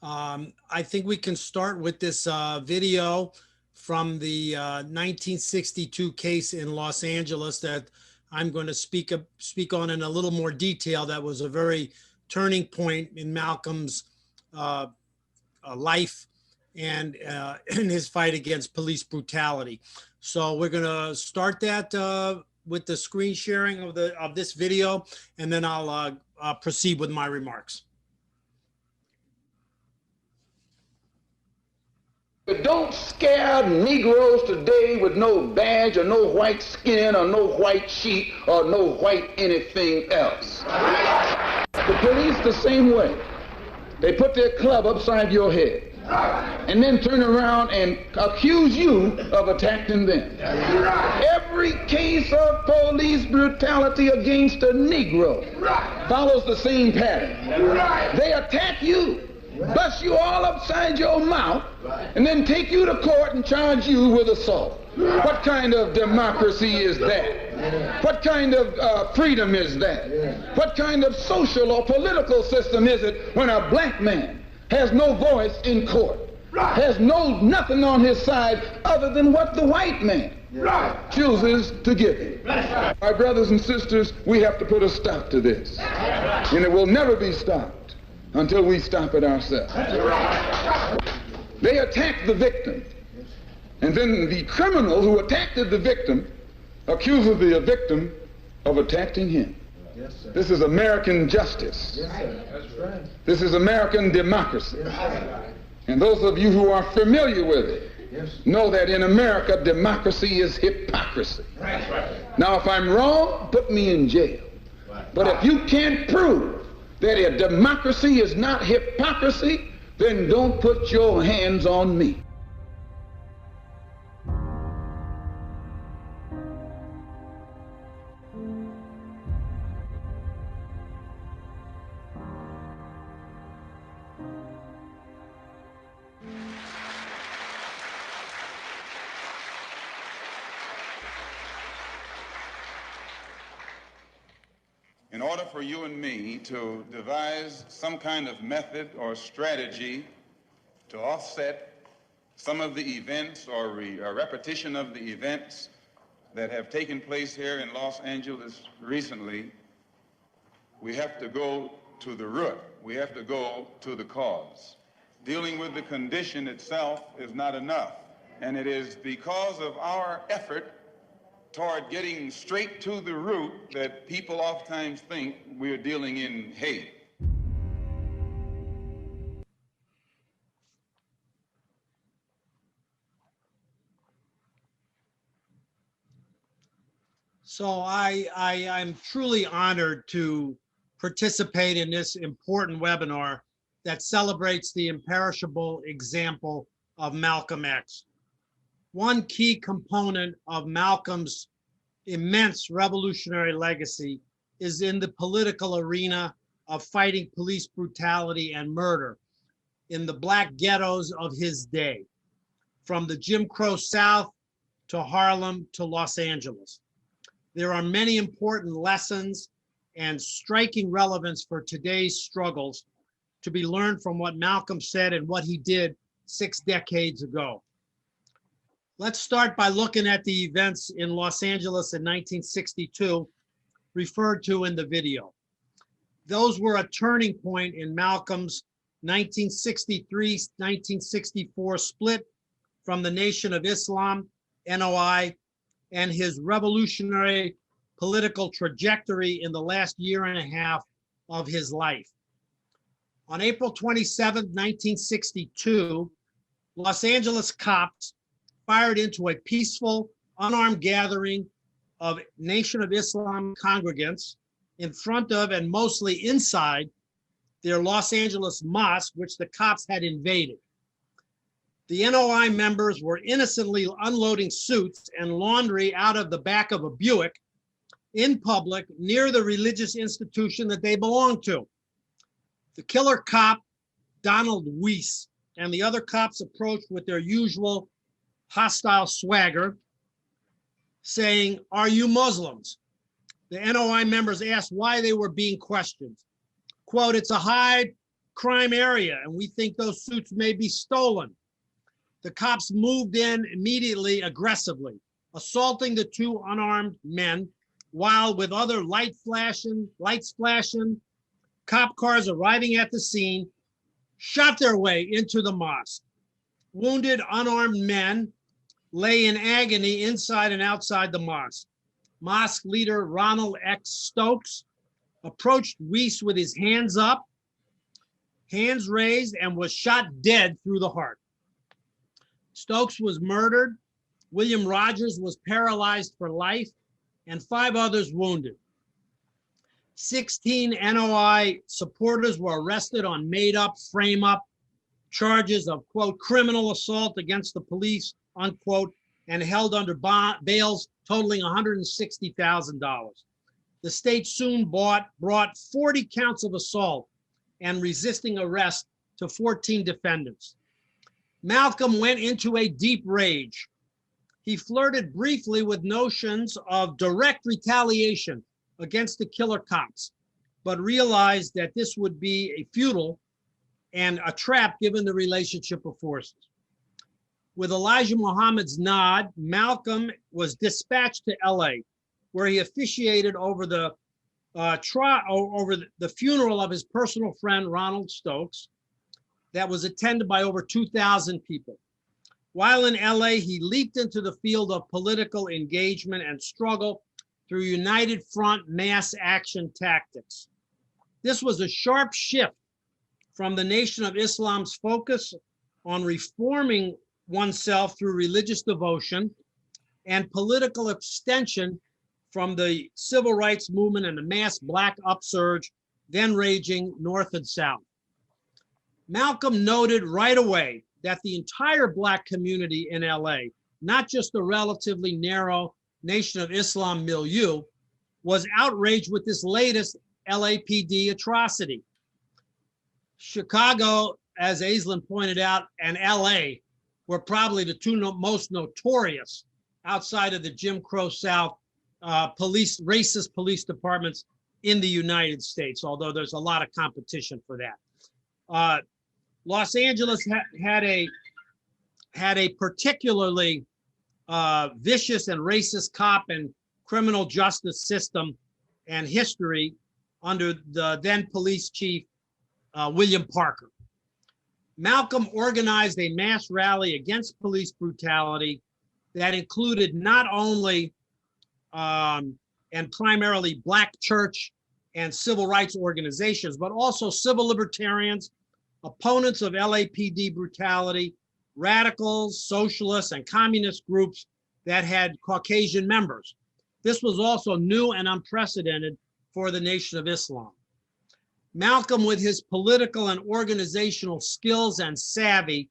I think we can start with this video from the 1962 case in Los Angeles that I'm going to speak on in a little more detail. That was a very turning point in Malcolm's life and in his fight against police brutality. So we're going to start that with the screen sharing of this video, and then I'll proceed with my remarks. Don't scare Negroes today with no badge or no white skin or no white sheet or no white anything else. The police the same way. They put their club upside your head and then turn around and accuse you of attacking them. Every case of police brutality against a Negro follows the same pattern. They attack you, bust you all upside your mouth, and then take you to court and charge you with assault. What kind of democracy is that? What kind of freedom is that? What kind of social or political system is it when a black man has no voice in court, has nothing on his side other than what the white man chooses to give him? My brothers and sisters, we have to put a stop to this, and it will never be stopped until we stop it ourselves. They attack the victim, and then the criminal who attacked the victim accuses the victim of attacking him. Yes, sir. This is American justice. Yes, sir. That's right. This is American democracy. Yes, and those of you who are familiar with it know that in America, democracy is hypocrisy. Right. Now, if I'm wrong, put me in jail. Right. But if you can't prove that a democracy is not hypocrisy, then don't put your hands on me. In order for you and me to devise some kind of method or strategy to offset some of the events or a repetition of the events that have taken place here in Los Angeles recently, we have to go to the root. We have to go to the cause. Dealing with the condition itself is not enough, and it is because of our effort toward getting straight to the root that people oftentimes think we're dealing in hate. So I'm truly honored to participate in this important webinar that celebrates the imperishable example of Malcolm X. One key component of Malcolm's immense revolutionary legacy is in the political arena of fighting police brutality and murder in the black ghettos of his day, from the Jim Crow South to Harlem to Los Angeles. There are many important lessons and striking relevance for today's struggles to be learned from what Malcolm said and what he did 6 decades ago. Let's start by looking at the events in Los Angeles in 1962, referred to in the video. Those were a turning point in Malcolm's 1963-1964 split from the Nation of Islam, NOI, and his revolutionary political trajectory in the last year and a half of his life. On April 27, 1962, Los Angeles cops fired into a peaceful, unarmed gathering of Nation of Islam congregants in front of and mostly inside their Los Angeles mosque, which the cops had invaded. The NOI members were innocently unloading suits and laundry out of the back of a Buick in public near the religious institution that they belonged to. The killer cop, Donald Weiss, and the other cops approached with their usual hostile swagger, saying, "Are you Muslims?" The NOI members asked why they were being questioned. Quote, "It's a high crime area, and we think those suits may be stolen. The cops moved in immediately, aggressively, assaulting the two unarmed men, while with other lights flashing, cop cars arriving at the scene, shot their way into the mosque. Wounded unarmed men lay in agony inside and outside the mosque. Mosque leader Ronald X. Stokes approached Weiss with his hands up, hands raised, and was shot dead through the heart. Stokes was murdered. William Rogers was paralyzed for life, and 5 others wounded. 16 NOI supporters were arrested on made-up, frame-up charges of, quote, criminal assault against the police, unquote, and held under bails totaling $160,000. The state soon brought 40 counts of assault and resisting arrest to 14 defendants. Malcolm went into a deep rage. He flirted briefly with notions of direct retaliation against the killer cops, but realized that this would be a futile and a trap given the relationship of forces. With Elijah Muhammad's nod, Malcolm was dispatched to LA, where he officiated over the funeral of his personal friend, Ronald Stokes, that was attended by over 2,000 people. While in LA, he leaped into the field of political engagement and struggle through United Front mass action tactics. This was a sharp shift from the Nation of Islam's focus on reforming oneself through religious devotion and political abstention from the civil rights movement and the mass Black upsurge then raging north and south. Malcolm noted right away that the entire Black community in LA, not just the relatively narrow Nation of Islam milieu, was outraged with this latest LAPD atrocity. Chicago, as Aislinn pointed out, and LA were probably the two most notorious outside of the Jim Crow South racist police departments in the United States, although there's a lot of competition for that. Los Angeles had a particularly vicious and racist cop and criminal justice system and history under the then police chief, William Parker. Malcolm organized a mass rally against police brutality that included not only and primarily Black church and civil rights organizations, but also civil libertarians, opponents of LAPD brutality, radicals, socialists, and communist groups that had Caucasian members. This was also new and unprecedented for the Nation of Islam. Malcolm, with his political and organizational skills and savvy,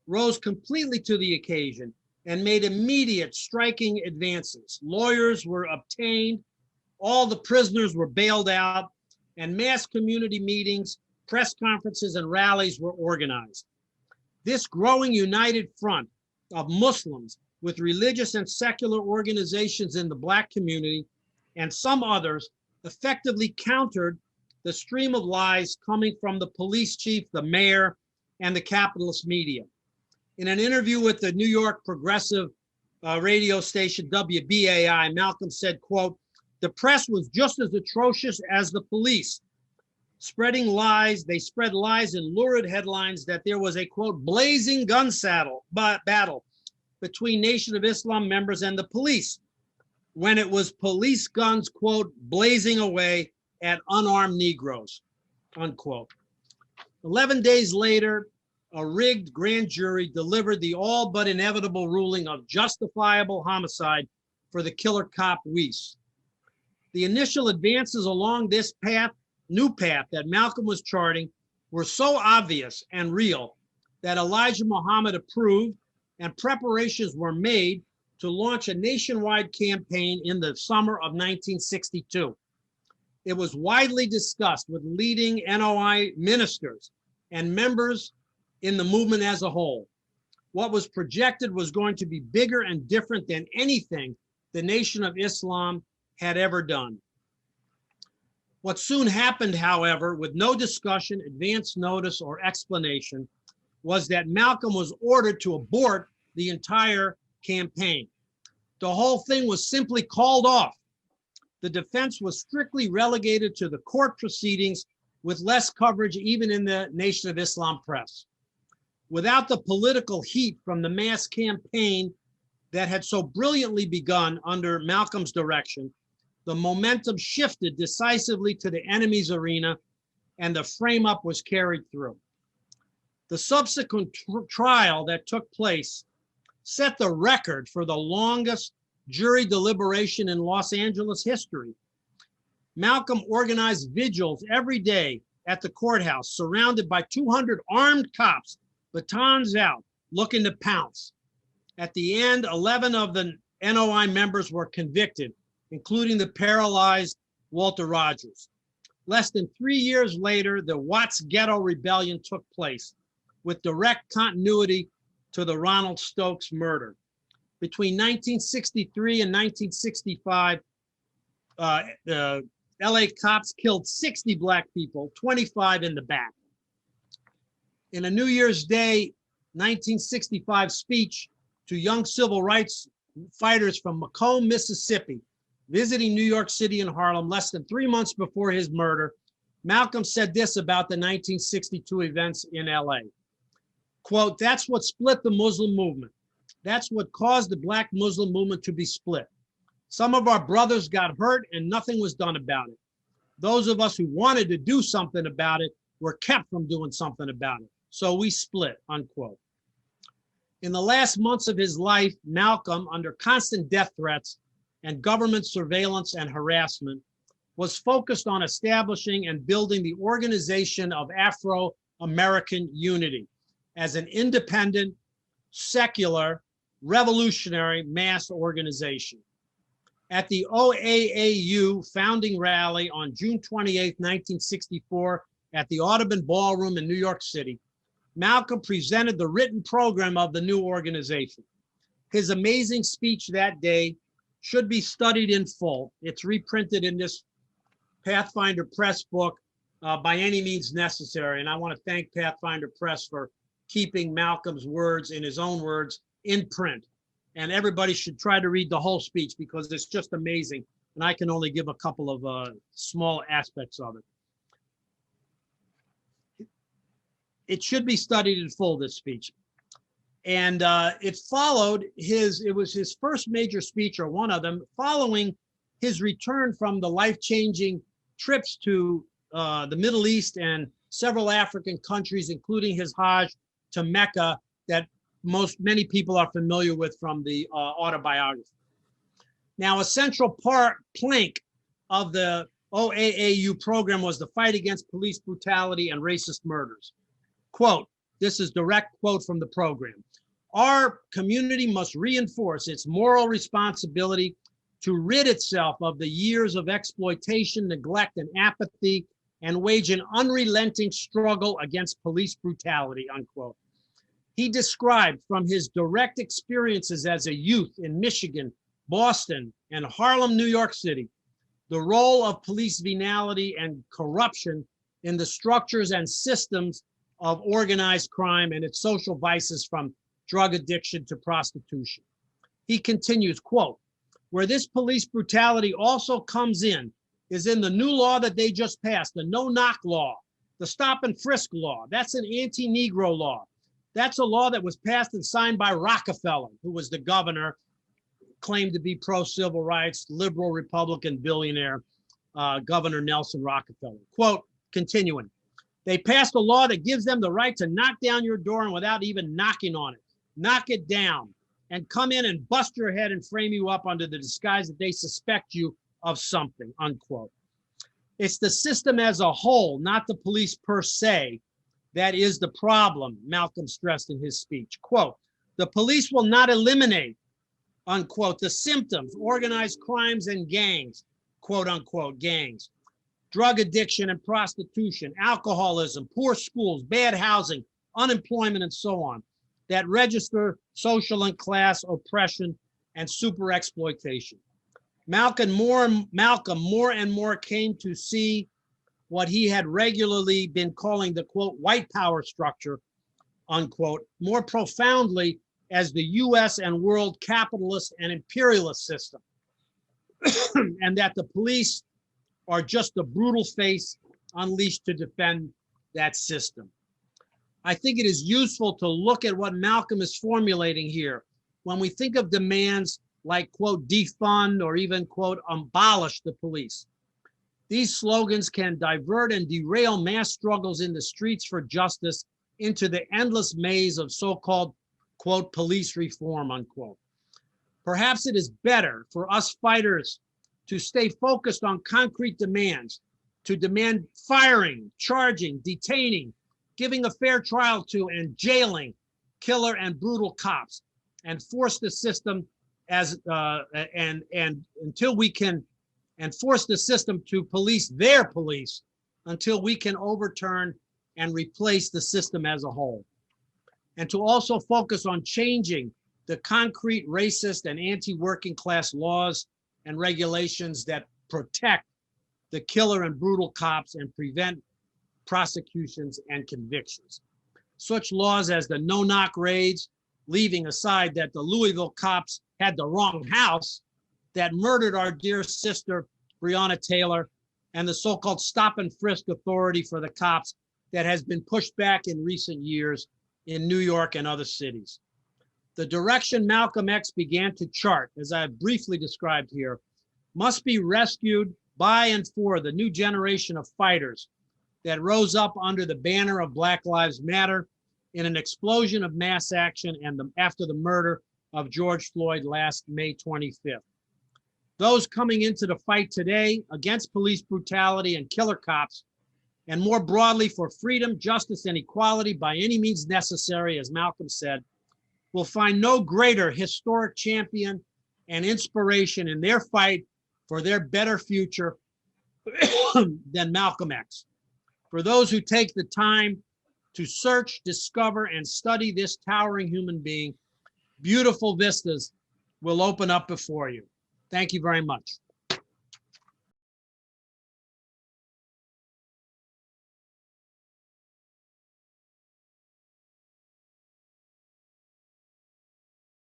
rose completely to the occasion and made immediate striking advances. Lawyers were obtained, all the prisoners were bailed out, and mass community meetings, press conferences, and rallies were organized. This growing united front of Muslims with religious and secular organizations in the Black community and some others effectively countered the stream of lies coming from the police chief, the mayor, and the capitalist media. In an interview with the New York progressive radio station WBAI, Malcolm said, quote, "The press was just as atrocious as the police. Spreading lies, they spread lies in lurid headlines that there was a, quote, blazing gun battle between Nation of Islam members and the police, when it was police guns, quote, blazing away at unarmed Negroes," unquote. 11 days later, a rigged grand jury delivered the all but inevitable ruling of justifiable homicide for the killer cop Weiss. The initial advances along this new path that Malcolm was charting were so obvious and real that Elijah Muhammad approved, and preparations were made to launch a nationwide campaign in the summer of 1962. It was widely discussed with leading NOI ministers and members in the movement as a whole. What was projected was going to be bigger and different than anything the Nation of Islam had ever done. What soon happened, however, with no discussion, advance notice, or explanation, was that Malcolm was ordered to abort the entire campaign. The whole thing was simply called off. The defense was strictly relegated to the court proceedings with less coverage even in the Nation of Islam press. Without the political heat from the mass campaign that had so brilliantly begun under Malcolm's direction, the momentum shifted decisively to the enemy's arena and the frame-up was carried through. The subsequent trial that took place set the record for the longest jury deliberation in Los Angeles history. Malcolm organized vigils every day at the courthouse, surrounded by 200 armed cops, batons out, looking to pounce. At the end, 11 of the NOI members were convicted, including the paralyzed Walter Rogers. Less than 3 years later, the Watts Ghetto Rebellion took place, with direct continuity to the Ronald Stokes murder. Between 1963 and 1965, the LA cops killed 60 Black people, 25 in the back. In a New Year's Day 1965 speech to young civil rights fighters from Macomb, Mississippi, visiting New York City and Harlem less than 3 months before his murder, Malcolm said this about the 1962 events in LA. Quote, "That's what split the Muslim movement. That's what caused the Black Muslim movement to be split. Some of our brothers got hurt and nothing was done about it. Those of us who wanted to do something about it were kept from doing something about it. So we split," unquote. In the last months of his life, Malcolm, under constant death threats and government surveillance and harassment, was focused on establishing and building the Organization of Afro-American Unity as an independent, secular, revolutionary mass organization. At the OAAU founding rally on June 28, 1964, at the Audubon Ballroom in New York City, Malcolm presented the written program of the new organization. His amazing speech that day should be studied in full. It's reprinted in this Pathfinder Press book, By Any Means Necessary. And I want to thank Pathfinder Press for keeping Malcolm's words, in his own words, in print. And everybody should try to read the whole speech because it's just amazing. And I can only give a couple of small aspects of it. It should be studied in full, this speech. And it followed it was his first major speech, or one of them, following his return from the life-changing trips to the Middle East and several African countries, including his Hajj to Mecca, that many people are familiar with from the autobiography. Now, a central plank of the OAAU program was the fight against police brutality and racist murders. Quote, this is direct quote from the program. "Our community must reinforce its moral responsibility to rid itself of the years of exploitation, neglect, and apathy, and wage an unrelenting struggle against police brutality," unquote. He described from his direct experiences as a youth in Michigan, Boston, and Harlem, New York City, the role of police venality and corruption in the structures and systems of organized crime and its social vices, from drug addiction to prostitution. He continues, quote, "Where this police brutality also comes in is in the new law that they just passed, the no-knock law, the stop and frisk law. That's an anti-Negro law. That's a law that was passed and signed by Rockefeller, who was the governor, claimed to be pro-civil rights, liberal Republican billionaire, Governor Nelson Rockefeller." Quote, continuing, "They passed a law that gives them the right to knock down your door and without even knocking on it, knock it down and come in and bust your head and frame you up under the disguise that they suspect you of something," unquote. It's the system as a whole, not the police per se, that is the problem, Malcolm stressed in his speech. Quote, "The police will not eliminate," unquote, "the symptoms, organized crimes and gangs," quote unquote, gangs, drug addiction and prostitution, alcoholism, poor schools, bad housing, unemployment, and so on, that register social and class oppression and super exploitation. Malcolm more and more came to see what he had regularly been calling the, quote, white power structure, unquote, more profoundly as the US and world capitalist and imperialist system, and that the police are just a brutal face unleashed to defend that system. I think it is useful to look at what Malcolm is formulating here when we think of demands like, quote, defund or even, quote, abolish the police. These slogans can divert and derail mass struggles in the streets for justice into the endless maze of so-called, quote, police reform, unquote. Perhaps it is better for us fighters to stay focused on concrete demands, to demand firing, charging, detaining, giving a fair trial to, and jailing killer and brutal cops, and force the system until we can, and force the system to police their police until we can overturn and replace the system as a whole. And to also focus on changing the concrete racist and anti-working class laws and regulations that protect the killer and brutal cops and prevent prosecutions and convictions. Such laws as the no-knock raids, leaving aside that the Louisville cops had the wrong house, that murdered our dear sister, Breonna Taylor, and the so-called stop and frisk authority for the cops that has been pushed back in recent years in New York and other cities. The direction Malcolm X began to chart, as I have briefly described here, must be rescued by and for the new generation of fighters that rose up under the banner of Black Lives Matter in an explosion of mass action and after the murder of George Floyd last May 25th. Those coming into the fight today against police brutality and killer cops, and more broadly for freedom, justice, and equality by any means necessary, as Malcolm said, will find no greater historic champion and inspiration in their fight for their better future than Malcolm X. For those who take the time to search, discover, and study this towering human being, beautiful vistas will open up before you. Thank you very much.